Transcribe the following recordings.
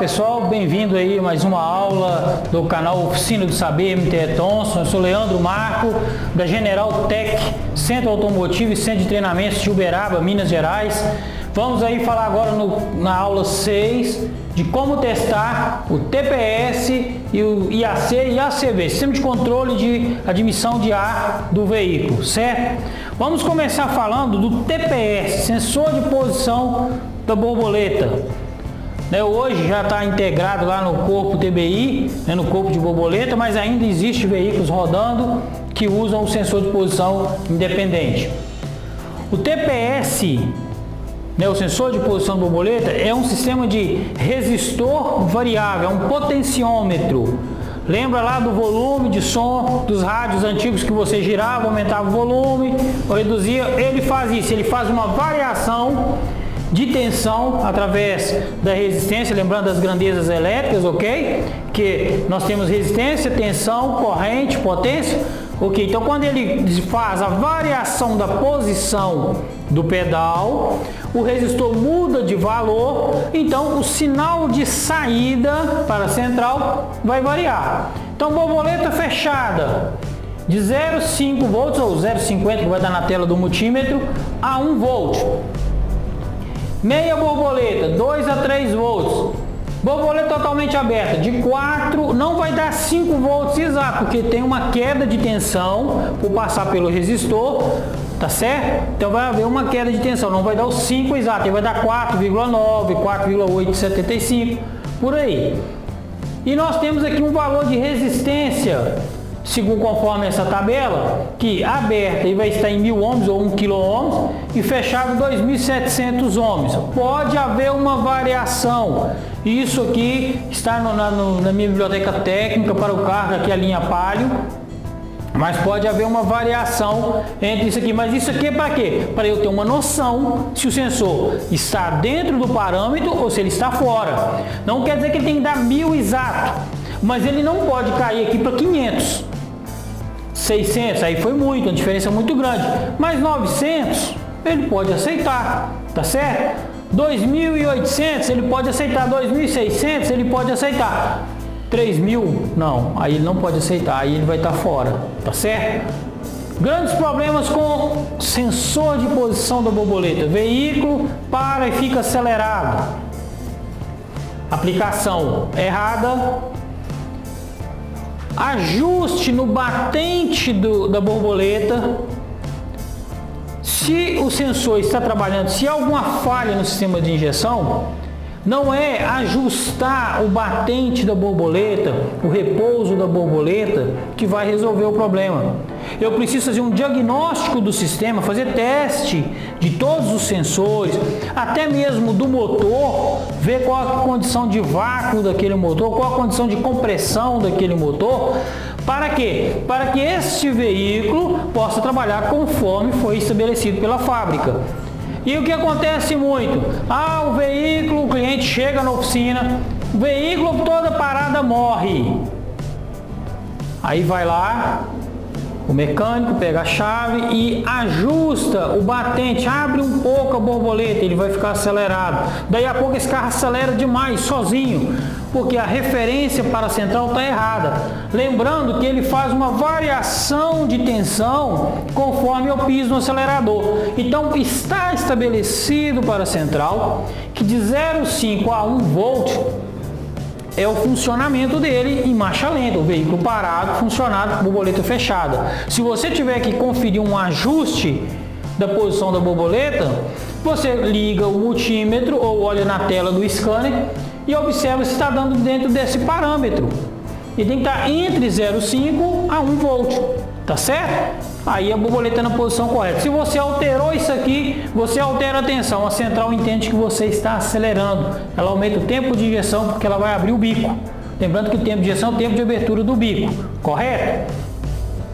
pessoal, bem-vindo aí a mais uma aula do canal Oficina do Saber MTE Thomson. Eu sou Leandro Marco, da General Tech, Centro Automotivo e Centro de Treinamentos de Uberaba, Minas Gerais. Vamos aí falar agora na aula 6 de como testar o TPS e o IAC e ACV, Sistema de Controle de Admissão de Ar do veículo, certo? Vamos começar falando do TPS, Sensor de Posição da Borboleta. Hoje já está integrado lá no corpo TBI, no corpo de borboleta, mas ainda existe veículos rodando que usam o sensor de posição independente. O TPS, o sensor de posição de borboleta, é um sistema de resistor variável, é um potenciômetro. Lembra lá do volume de som dos rádios antigos que você girava, aumentava o volume ou reduzia? Ele faz isso, ele faz uma variação de tensão através da resistência, lembrando das grandezas elétricas, ok? Que nós temos resistência, tensão, corrente, potência, ok? Então quando ele faz a variação da posição do pedal, o resistor muda de valor, então o sinal de saída para a central vai variar. Então borboleta fechada de 0,5 volts ou 0,50 que vai dar na tela do multímetro a 1 volt. Meia borboleta, 2 a 3 volts. Borboleta totalmente aberta, de 4, não vai dar 5 volts exato, porque tem uma queda de tensão por passar pelo resistor, tá certo? Então vai haver uma queda de tensão, não vai dar os 5 exato, ele vai dar 4,9, 4,875, por aí. E nós temos aqui um valor de resistência, conforme essa tabela, que aberta e vai estar em 1000 ohms ou 1 kΩ e fechado 2700 ohms. Pode haver uma variação. Isso aqui está na minha biblioteca técnica para o carro, aqui a linha Palio, mas pode haver uma variação entre isso aqui. Mas isso aqui é para quê? Para eu ter uma noção se o sensor está dentro do parâmetro ou se ele está fora. Não quer dizer que ele tem que dar 1000 exato, mas ele não pode cair aqui para 500. 600, aí foi muito, uma diferença muito grande, mas 900 ele pode aceitar, tá certo? 2.800 ele pode aceitar, 2.600 ele pode aceitar, 3.000 não, aí ele não pode aceitar, aí ele vai estar fora, tá certo? Grandes problemas com sensor de posição da borboleta: veículo para e fica acelerado, aplicação errada, ajuste no batente da borboleta. Se o sensor está trabalhando, se há alguma falha no sistema de injeção, não é ajustar o batente da borboleta, o repouso da borboleta, que vai resolver o problema. Eu preciso fazer um diagnóstico do sistema, fazer teste de todos os sensores, até mesmo do motor, ver qual a condição de vácuo daquele motor, qual a condição de compressão daquele motor. Para quê? Para que este veículo possa trabalhar conforme foi estabelecido pela fábrica. E o que acontece muito? O veículo, o cliente chega na oficina, o veículo toda parada morre. Aí vai lá, o mecânico pega a chave e ajusta o batente, abre um pouco a borboleta, ele vai ficar acelerado. Daí a pouco esse carro acelera demais, sozinho, porque a referência para a central está errada. Lembrando que ele faz uma variação de tensão conforme eu piso no acelerador. Então está estabelecido para a central que de 0,5 a 1 volt é o funcionamento dele em marcha lenta, o veículo parado, funcionado com borboleta fechada. Se você tiver que conferir um ajuste da posição da borboleta, você liga o multímetro ou olha na tela do scanner e observa se está dando dentro desse parâmetro. E tem que estar entre 0,5 a 1 volt, tá certo? Aí a borboleta na posição correta. Se você alterou isso aqui, você altera a tensão, a central entende que você está acelerando. Ela aumenta o tempo de injeção porque ela vai abrir o bico. Lembrando que o tempo de injeção é o tempo de abertura do bico, correto?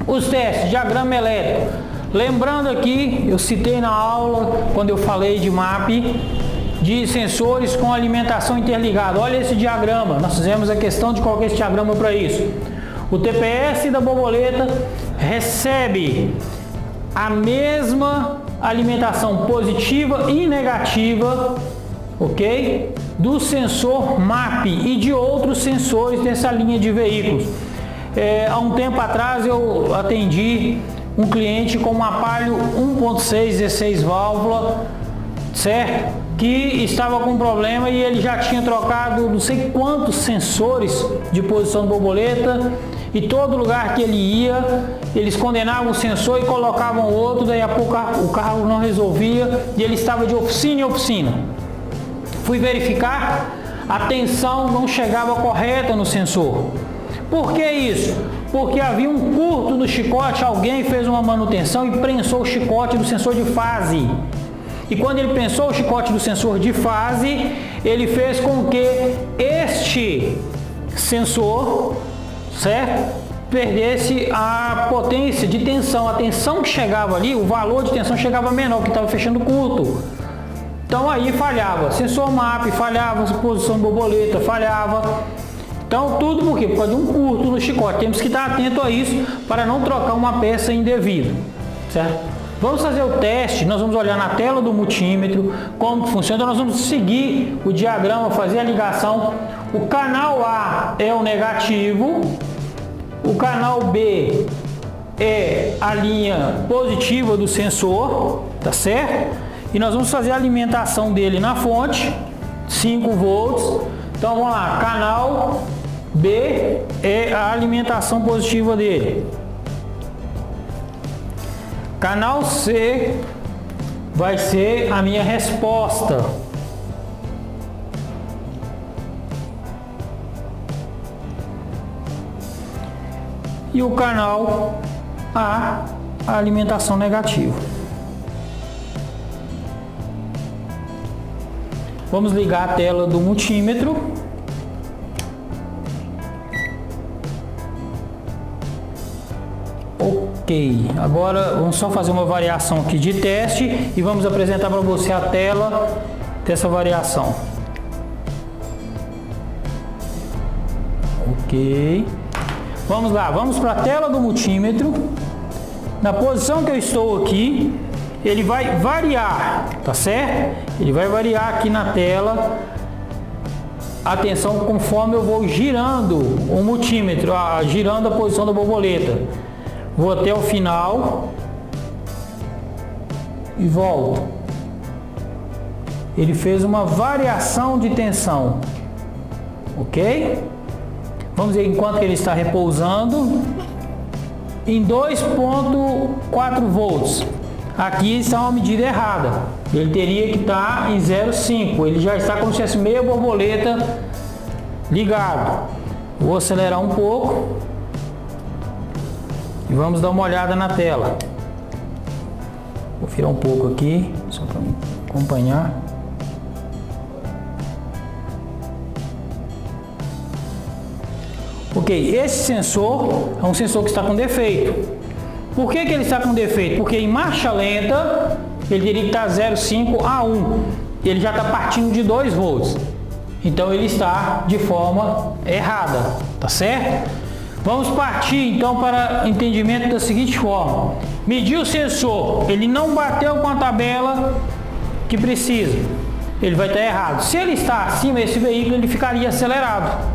Os testes, diagrama elétrico. Lembrando aqui, eu citei na aula, quando eu falei de MAP, de sensores com alimentação interligada. Olha esse diagrama, nós fizemos a questão de colocar esse diagrama para isso. O TPS da borboleta recebe a mesma alimentação positiva e negativa ok? Do sensor MAP e de outros sensores dessa linha de veículos. Há um tempo atrás eu atendi um cliente com uma Palio 1.6 16 válvula, certo? Que estava com problema e ele já tinha trocado não sei quantos sensores de posição de borboleta, e todo lugar que ele ia, eles condenavam o sensor e colocavam outro, daí a pouco o carro não resolvia e ele estava de oficina em oficina. Fui verificar, a tensão não chegava correta no sensor. Por que isso? Porque havia um curto no chicote, alguém fez uma manutenção e prensou o chicote do sensor de fase. E quando ele prensou o chicote do sensor de fase, ele fez com que este sensor, certo, perdesse a potência de tensão. A tensão que chegava ali, o valor de tensão chegava menor, que estava fechando curto. Então aí falhava, sensor MAP falhava, posição de borboleta falhava. Então tudo por quê? Por causa de um curto no chicote. Temos que estar atento a isso para não trocar uma peça indevida, certo? Vamos fazer o teste, nós vamos olhar na tela do multímetro como que funciona. Então nós vamos seguir o diagrama, fazer a ligação. O canal A é o negativo, o canal B é a linha positiva do sensor, tá certo? E nós vamos fazer a alimentação dele na fonte, 5 volts. Então vamos lá, canal B é a alimentação positiva dele. Canal C vai ser a minha resposta. E o canal A, a alimentação negativa. Vamos ligar a tela do multímetro. Ok, agora vamos só fazer uma variação aqui de teste e vamos apresentar para você a tela dessa variação. Ok, vamos lá, vamos para a tela do multímetro. Na posição que eu estou aqui, ele vai variar, tá certo? Ele vai variar aqui na tela a tensão conforme eu vou girando o multímetro, girando a posição da borboleta. Vou até o final e volto. Ele fez uma variação de tensão, ok? Vamos ver enquanto ele está repousando em 2.4 volts. Aqui está uma medida errada. Ele teria que estar em 0,5. Ele já está como se fosse meia borboleta ligado. Vou acelerar um pouco. E vamos dar uma olhada na tela. Vou virar um pouco aqui, só para me acompanhar. Ok, esse sensor é um sensor que está com defeito. Por que ele está com defeito? Porque em marcha lenta, ele teria que estar 0,5 a 1. Ele já está partindo de 2 volts. Então ele está de forma errada, tá certo? Vamos partir então para entendimento da seguinte forma. Medir o sensor, ele não bateu com a tabela que precisa, ele vai estar errado. Se ele está acima desse veículo, ele ficaria acelerado.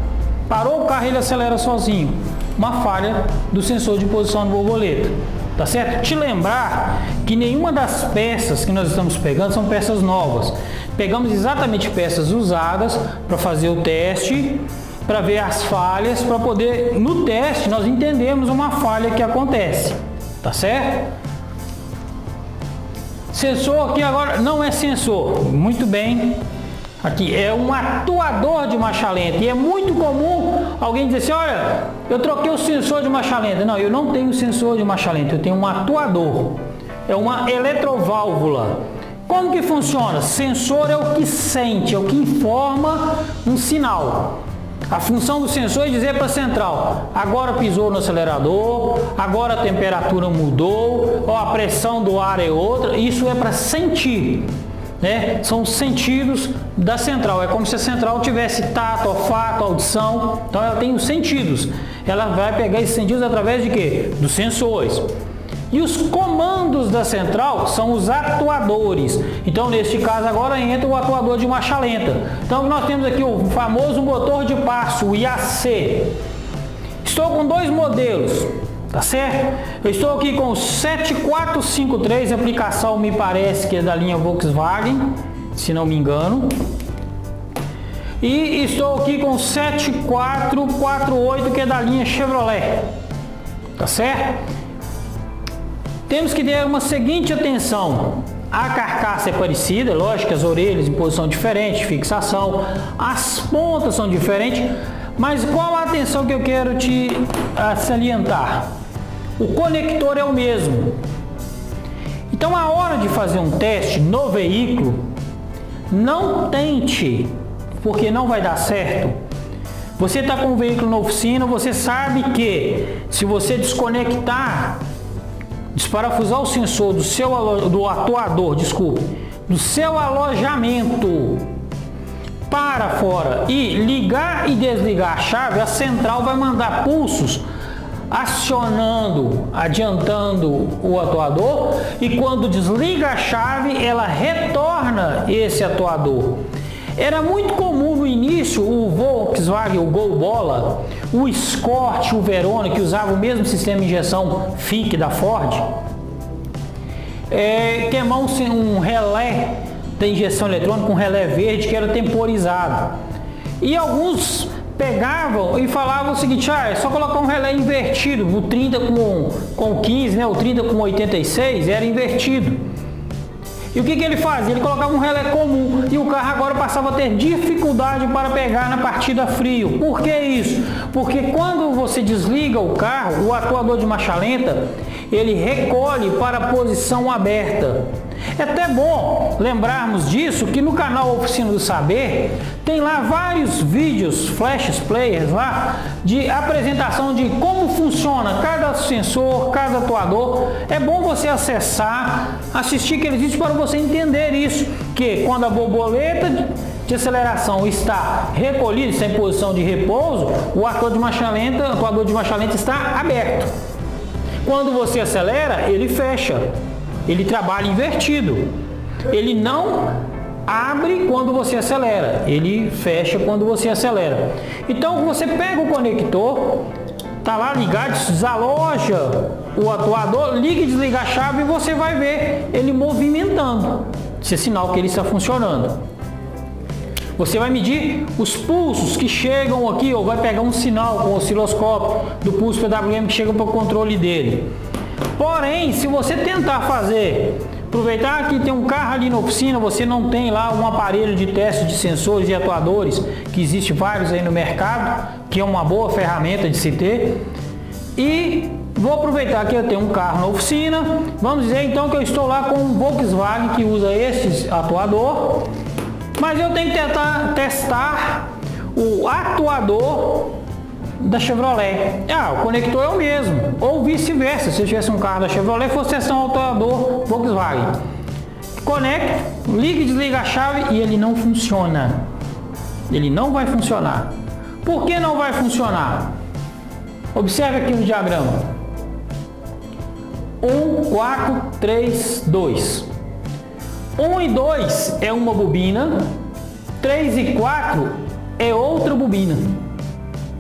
Parou o carro, ele acelera sozinho. Uma falha do sensor de posição de borboleta, tá certo? Te lembrar que nenhuma das peças que nós estamos pegando são peças novas. Pegamos exatamente peças usadas para fazer o teste, para ver as falhas, para poder, no teste, nós entendermos uma falha que acontece, tá certo? Sensor aqui agora não é sensor, muito bem, aqui é um atuador de marcha lenta, e é muito comum alguém dizer assim, olha, eu troquei o sensor de marcha lenta. Não, eu não tenho sensor de marcha lenta, eu tenho um atuador, é uma eletroválvula. Como que funciona? Sensor é o que sente, é o que informa um sinal. A função do sensor é dizer para a central, agora pisou no acelerador, agora a temperatura mudou, ou a pressão do ar é outra. Isso é para sentir, né? São os sentidos da central. É como se a central tivesse tato, olfato, audição. Então ela tem os sentidos. Ela vai pegar esses sentidos através de quê? Dos sensores. E os comandos comandos da central são os atuadores. Então, neste caso agora entra o atuador de marcha lenta. Então, nós temos aqui o famoso motor de passo, o IAC. Estou com dois modelos, tá certo? Eu estou aqui com o 7453, aplicação me parece que é da linha Volkswagen, se não me engano. E estou aqui com o 7448, que é da linha Chevrolet, tá certo? Temos que ter uma seguinte atenção. A carcaça é parecida, lógico, as orelhas em posição diferente, fixação, as pontas são diferentes, mas qual a atenção que eu quero te salientar? O conector é o mesmo. Então, a hora de fazer um teste no veículo, não tente, porque não vai dar certo. Você está com o veículo na oficina, você sabe que se você desparafusar o sensor do atuador, do seu alojamento para fora e ligar e desligar a chave, a central vai mandar pulsos acionando, adiantando o atuador, e quando desliga a chave, ela retorna esse atuador. Era muito comum no início o Volkswagen, o Gol Bola, o Escort, o Verona, que usava o mesmo sistema de injeção FIC da Ford, queimar um relé da injeção eletrônica, um relé verde que era temporizado. E alguns pegavam e falavam o seguinte: é só colocar um relé invertido, o 30 com 15, né? O 30 com 86 era invertido. E o que ele fazia? Ele colocava um relé comum e o carro agora passava a ter dificuldade para pegar na partida frio. Por que isso? Porque quando você desliga o carro, o atuador de marcha lenta, ele recolhe para a posição aberta. É até bom lembrarmos disso, que no canal Oficina do Saber tem lá vários vídeos, flash players lá, de apresentação de como funciona cada sensor, cada atuador. É bom você acessar, assistir aqueles vídeos para você entender isso, que quando a borboleta de aceleração está recolhida, está em posição de repouso, o atuador de marcha lenta está aberto. Quando você acelera, ele fecha. Ele trabalha invertido. Ele não abre quando você acelera, ele fecha quando você acelera. Então você pega o conector, tá lá ligado, desaloja o atuador, liga e desliga a chave e você vai ver ele movimentando. Isso é sinal que ele está funcionando. Você vai medir os pulsos que chegam aqui, ou vai pegar um sinal com o osciloscópio do pulso PWM que chega para o controle dele. Porém, se você tentar aproveitar que tem um carro ali na oficina, você não tem lá um aparelho de teste de sensores e atuadores, que existe vários aí no mercado, que é uma boa ferramenta de se ter, e vou aproveitar que eu tenho um carro na oficina, vamos dizer então que eu estou lá com um Volkswagen que usa esse atuador, mas eu tenho que tentar testar o atuador da Chevrolet. O conector é o mesmo, ou vice-versa, se eu tivesse um carro da Chevrolet, fosse testar um atuador Volkswagen. Conecta, liga e desliga a chave e ele não funciona. Ele não vai funcionar. Por que não vai funcionar? Observe aqui no diagrama. 1, 4, 3, 2. 1 e 2 é uma bobina, 3 e 4 é outra bobina.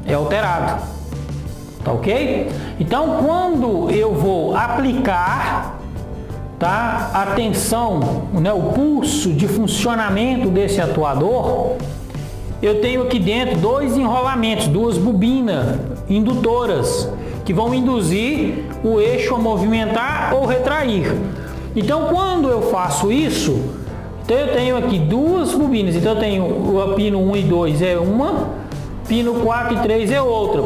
É alterado, tá ok? Então, quando eu vou aplicar, tá, a tensão, né, o pulso de funcionamento desse atuador, eu tenho aqui dentro dois enrolamentos, duas bobinas indutoras, que vão induzir o eixo a movimentar ou retrair. Então, quando eu faço isso, então eu tenho aqui duas bobinas, então eu tenho o pino 1 e 2 é uma, pino 4 e 3 é outra.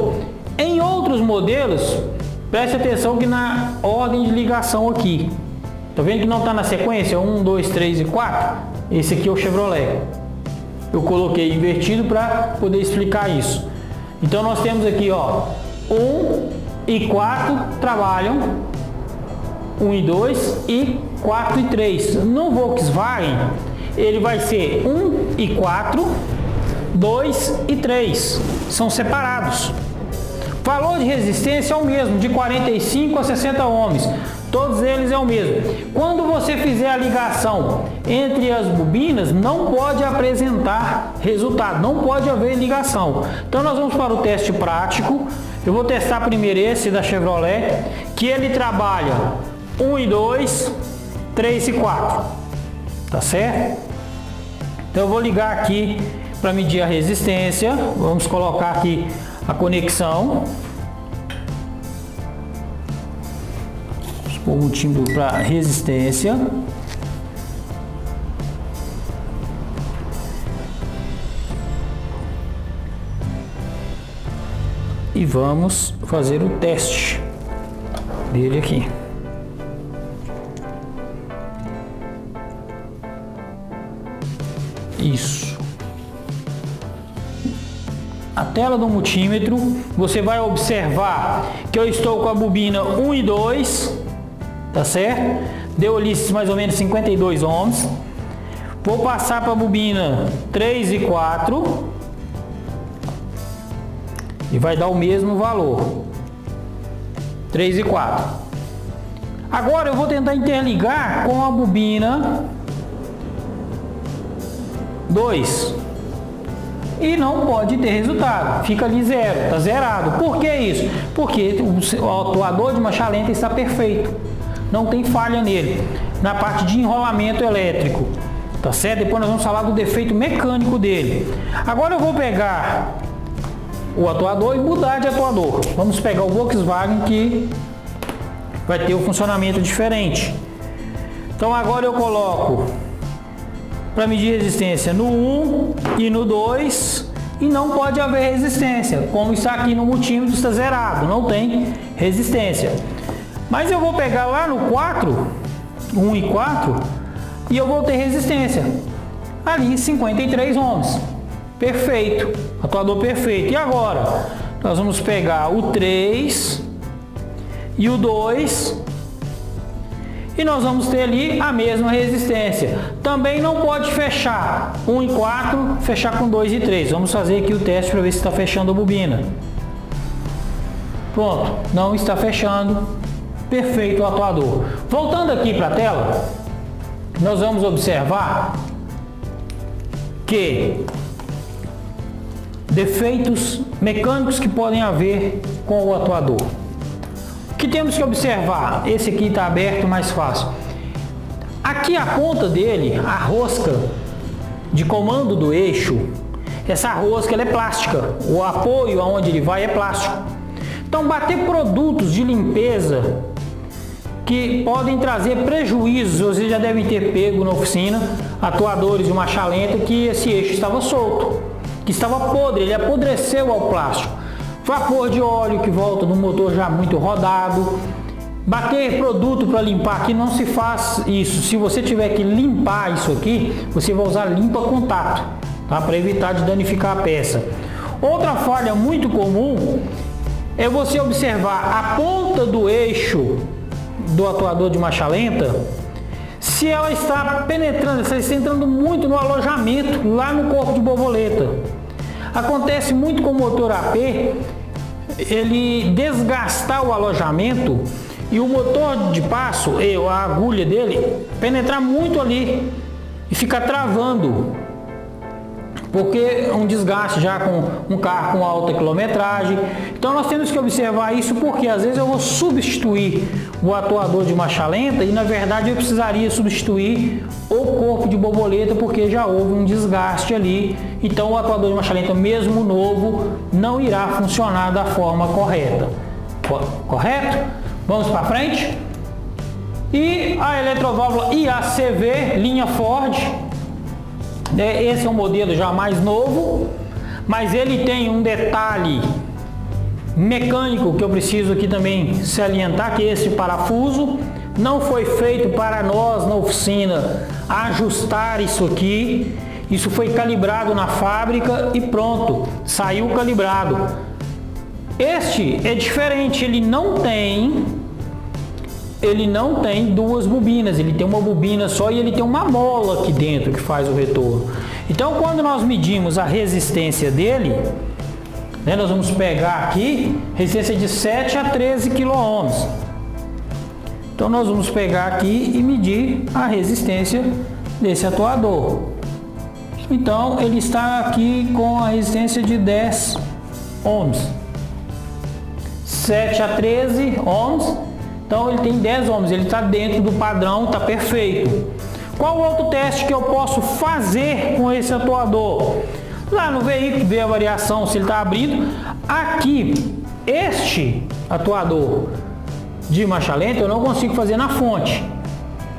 Em outros modelos, preste atenção que na ordem de ligação aqui, tá vendo que não está na sequência 1, 2, 3 e 4? Esse aqui é o Chevrolet. Eu coloquei invertido para poder explicar isso. Então nós temos aqui, ó, 1 e 4 trabalham, 1 e 2 e 4 e 3. No Volkswagen, ele vai ser 1 e 4, 2 e 3, são separados. Valor de resistência é o mesmo, de 45 a 60 ohms. Todos eles é o mesmo. Quando você fizer a ligação entre as bobinas, não pode apresentar resultado, não pode haver ligação. Então nós vamos para o teste prático. Eu vou testar primeiro esse da Chevrolet, que ele trabalha 1 e 2, 3 e 4. Tá certo? Então eu vou ligar aqui para medir a resistência. Vamos colocar aqui a conexão. Vamos pôr o multímetro para resistência. E vamos fazer o teste dele aqui. Isso. A tela do multímetro, você vai observar que eu estou com a bobina 1 e 2, tá certo? Deu ali mais ou menos 52 ohms. Vou passar para a bobina 3 e 4 e vai dar o mesmo valor, 3 e 4. Agora eu vou tentar interligar com a bobina 2 e não pode ter resultado, fica ali zero, tá zerado. Por que isso? Porque o atuador de marcha lenta está perfeito, não tem falha nele na parte de enrolamento elétrico, tá certo? Depois nós vamos falar do defeito mecânico dele. Agora eu vou pegar o atuador e mudar de atuador. Vamos pegar o Volkswagen, que vai ter um funcionamento diferente. Então agora eu coloco para medir resistência no 1 e no 2 e não pode haver resistência, como está aqui no multímetro, está zerado, não tem resistência. Mas eu vou pegar lá no 4, 1 e 4, e eu vou ter resistência ali 53 ohms. Perfeito, atuador perfeito. E agora nós vamos pegar o 3 e o 2 e nós vamos ter ali a mesma resistência. Também não pode fechar 1 e 4, fechar com 2 e 3. Vamos fazer aqui o teste para ver se está fechando a bobina. Pronto, não está fechando. Perfeito o atuador. Voltando aqui para a tela, nós vamos observar que defeitos mecânicos que podem haver com o atuador. O que temos que observar? Esse aqui está aberto, mais fácil. Aqui a ponta dele, a rosca de comando do eixo, essa rosca ela é plástica. O apoio aonde ele vai é plástico. Então bater produtos de limpeza que podem trazer prejuízos, vocês já devem ter pego na oficina atuadores de marcha lenta que esse eixo estava solto, que estava podre, ele apodreceu ao plástico. Vapor de óleo que volta do motor já muito rodado. Bater produto para limpar aqui, não se faz isso. Se você tiver que limpar isso aqui, você vai usar limpa contato, tá? Para evitar de danificar a peça. Outra falha muito comum é você observar a ponta do eixo do atuador de marcha lenta, se ela está penetrando, se ela está entrando muito no alojamento, lá no corpo de borboleta. Acontece muito com o motor AP, ele desgastar o alojamento e o motor de passo, a agulha dele, penetrar muito ali e ficar travando, porque é um desgaste já com um carro com alta quilometragem. Então nós temos que observar isso, porque às vezes eu vou substituir o atuador de marcha lenta e na verdade eu precisaria substituir o corpo de borboleta, porque já houve um desgaste ali. Então o atuador de marcha lenta, mesmo novo, não irá funcionar da forma correta. Correto? Vamos para frente. E a eletroválvula IACV, linha Ford. Esse é um modelo já mais novo, mas ele tem um detalhe mecânico que eu preciso aqui também salientar, que esse parafuso não foi feito para nós na oficina ajustar isso aqui. Isso foi calibrado na fábrica e pronto, saiu calibrado. Este é diferente, ele não tem duas bobinas, ele tem uma bobina só e ele tem uma mola aqui dentro que faz o retorno. Então quando nós medimos a resistência dele, nós vamos pegar aqui resistência de 7 a 13 kΩ. Então nós vamos pegar aqui e medir a resistência desse atuador. Então ele está aqui com a resistência de 10 ohms, 7 a 13 ohms, então ele tem 10 ohms, ele está dentro do padrão, está perfeito. Qual outro teste que eu posso fazer com esse atuador? Lá no veículo, ver a variação, se ele está abrindo. Aqui, este atuador de marcha lenta eu não consigo fazer na fonte,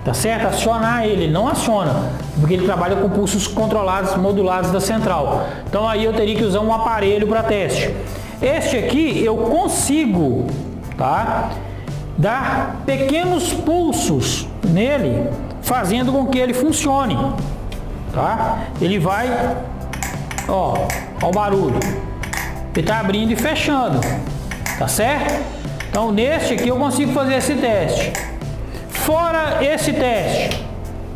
tá certo? Acionar ele não aciona, porque ele trabalha com pulsos controlados, modulados da central. Então aí eu teria que usar um aparelho para teste. Este aqui eu consigo, tá, dar pequenos pulsos nele, fazendo com que ele funcione, tá? Ele vai, ó o barulho, ele está abrindo e fechando, tá certo? Então neste aqui eu consigo fazer esse teste. Fora esse teste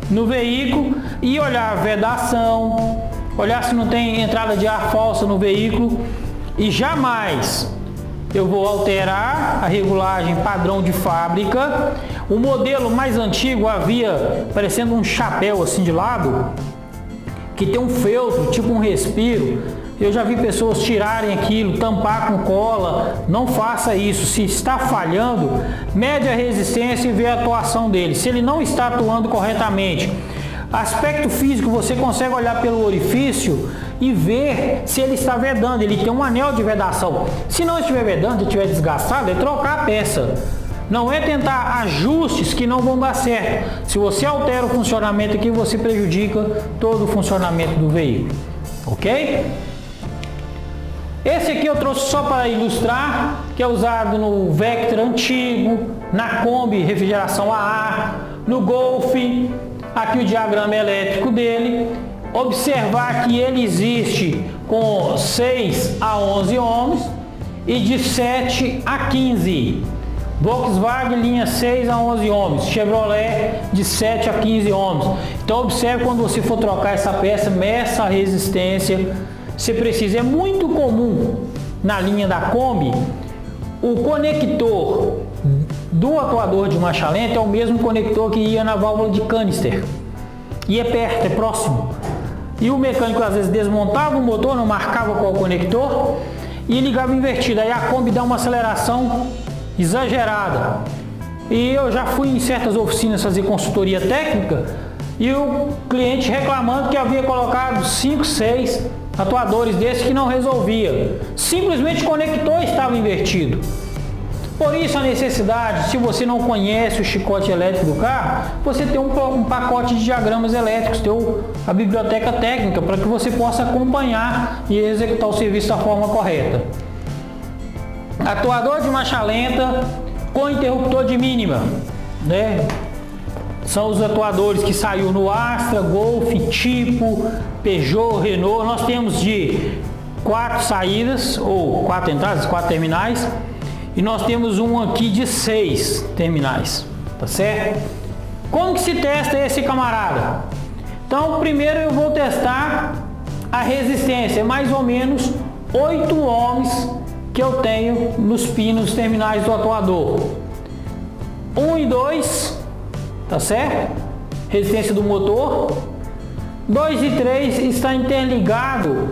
no veículo e olhar a vedação, olhar se não tem entrada de ar falsa no veículo, e jamais eu vou alterar a regulagem padrão de fábrica. O modelo mais antigo havia parecendo um chapéu assim de lado, que tem um feltro, tipo um respiro. Eu já vi pessoas tirarem aquilo, tampar com cola. Não faça isso. Se está falhando, mede a resistência e vê a atuação dele. Se ele não está atuando corretamente, aspecto físico, você consegue olhar pelo orifício e ver se ele está vedando. Ele tem um anel de vedação. Se não estiver vedando, estiver desgastado, é trocar a peça. Não é tentar ajustes que não vão dar certo. Se você altera o funcionamento aqui, você prejudica todo o funcionamento do veículo. Ok? Esse aqui eu trouxe só para ilustrar, que é usado no Vectra antigo, na Kombi refrigeração a ar, no Golf. Aqui o diagrama elétrico dele. Observar que ele existe com 6 a 11 ohms e de 7 a 15. Volkswagen linha 6 a 11 ohms, Chevrolet de 7 a 15 ohms. Então observe, quando você for trocar essa peça, meça a resistência. Se precisa, é muito comum na linha da Kombi, o conector do atuador de marcha lenta é o mesmo conector que ia na válvula de canister. E é perto, é próximo. E o mecânico às vezes desmontava o motor, não marcava qual conector e ligava invertido. Aí a Kombi dá uma aceleração exagerada. E eu já fui em certas oficinas fazer consultoria técnica e o cliente reclamando que havia colocado 5, 6 atuadores desses que não resolvia. Simplesmente o conector estava invertido. Por isso a necessidade, se você não conhece o chicote elétrico do carro, você tem um pacote de diagramas elétricos, ter a biblioteca técnica para que você possa acompanhar e executar o serviço da forma correta. Atuador de marcha lenta com interruptor de mínima, né? São os atuadores que saiu no Astra, Golf, Tipo, Peugeot, Renault. Nós temos de 4 saídas, ou 4 entradas, 4 terminais. E nós temos um aqui de 6 terminais, tá certo? Como que se testa esse camarada? Então, primeiro eu vou testar a resistência, mais ou menos 8 ohms que eu tenho nos pinos terminais do atuador. 1 e 2, tá certo? Resistência do motor. 2 e 3 está interligado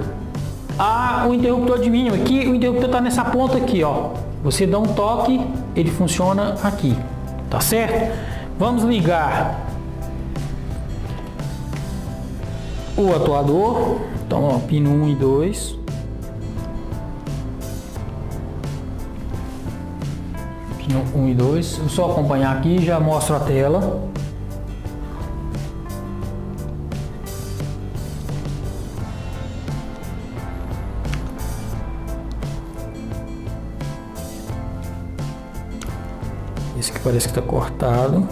ao interruptor de mínima. Aqui o interruptor está nessa ponta aqui, ó. Você dá um toque, ele funciona aqui, tá certo? Vamos ligar o atuador. Então, ó, pino 1 e 2. Pino 1 e 2. Eu só acompanhar aqui, já mostro a tela. Esse aqui parece que está cortado.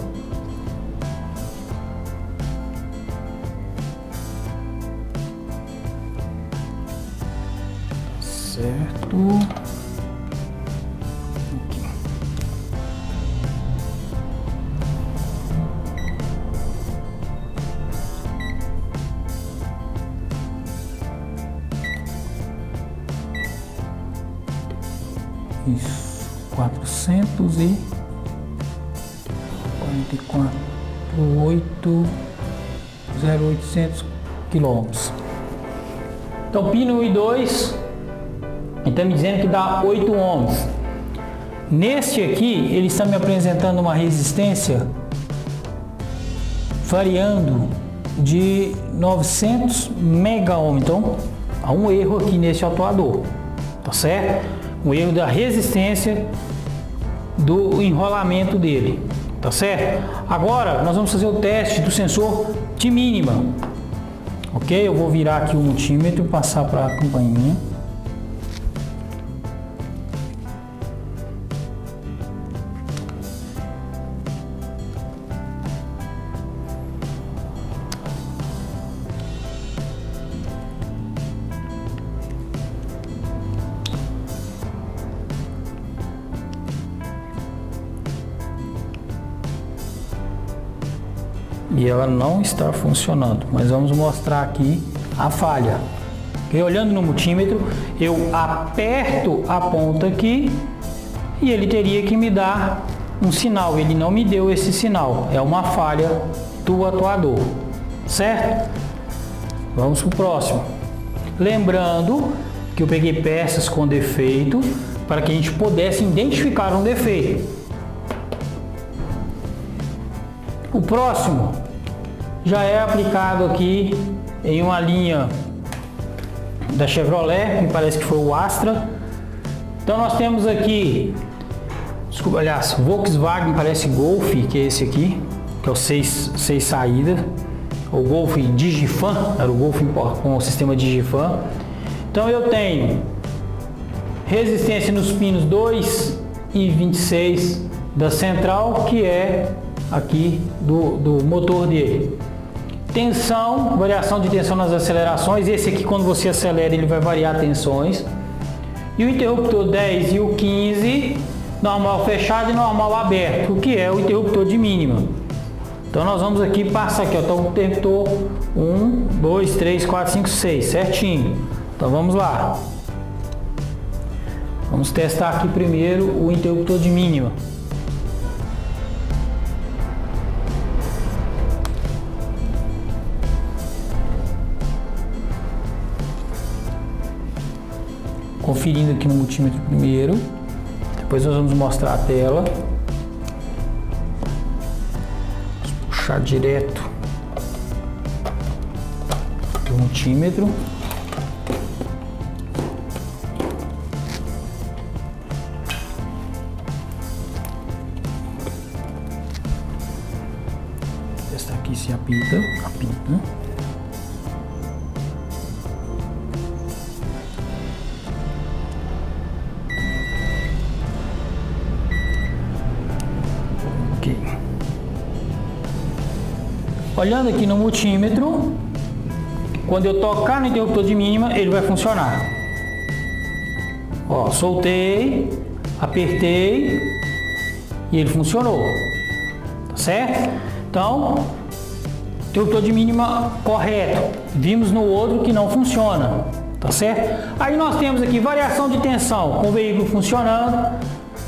Certo. Aqui. Isso. 400 e 54 por 8, 0,800 quilômetros. Então, pino 1 e 2, está me dizendo que dá 8 ohms. Neste aqui, ele está me apresentando uma resistência variando de 900 mega ohm. Então, há um erro aqui nesse atuador, tá certo? Um erro da resistência do enrolamento dele, tá certo? Agora, nós vamos fazer o teste do sensor de mínima. Ok? Eu vou virar aqui o multímetro e passar para a campainha. E ela não está funcionando, mas vamos mostrar aqui a falha. E olhando no multímetro, eu aperto a ponta aqui e ele teria que me dar um sinal. Ele não me deu esse sinal, é uma falha do atuador, certo? Vamos para o próximo. Lembrando que eu peguei peças com defeito para que a gente pudesse identificar um defeito. O próximo já é aplicado aqui em uma linha da Chevrolet, me parece que foi o Astra. Então nós temos aqui, desculpa, aliás, Volkswagen, parece Golf, que é esse aqui, que é o 6 saídas, o Golf Digifan, era o Golf com o sistema Digifan. Então eu tenho resistência nos pinos 2 e 26 da central, que é aqui do motor dele. Tensão, variação de tensão nas acelerações. Esse aqui, quando você acelera, ele vai variar tensões. E o interruptor 10 e o 15, normal fechado e normal aberto, o que é o interruptor de mínima. Então nós vamos aqui passar aqui, ó, então o interruptor 1, 2, 3, 4, 5, 6, certinho. Então vamos lá. Vamos testar aqui primeiro o interruptor de mínima. Conferindo aqui no multímetro primeiro, depois nós vamos mostrar a tela. Vamos puxar direto do multímetro. Testar aqui se apita. Olhando aqui no multímetro, quando eu tocar no interruptor de mínima, ele vai funcionar. Ó, soltei, apertei e ele funcionou. Tá certo? Então, interruptor de mínima correto. Vimos no outro que não funciona. Tá certo? Aí nós temos aqui variação de tensão com o veículo funcionando,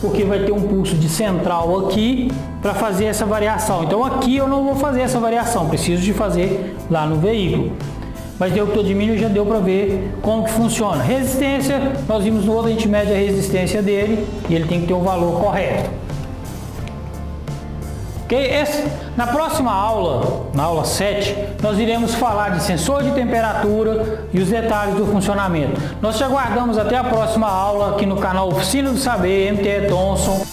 porque vai ter um pulso de central aqui para fazer essa variação. Então aqui eu não vou fazer essa variação, preciso de fazer lá no veículo. Mas interruptor de mínima já deu para ver como que funciona. Resistência, nós vimos no outro, a gente mede a resistência dele e ele tem que ter o valor correto. Ok? Na próxima aula, na aula 7, nós iremos falar de sensor de temperatura e os detalhes do funcionamento. Nós te aguardamos até a próxima aula aqui no canal Oficina do Saber, MTE Thomson.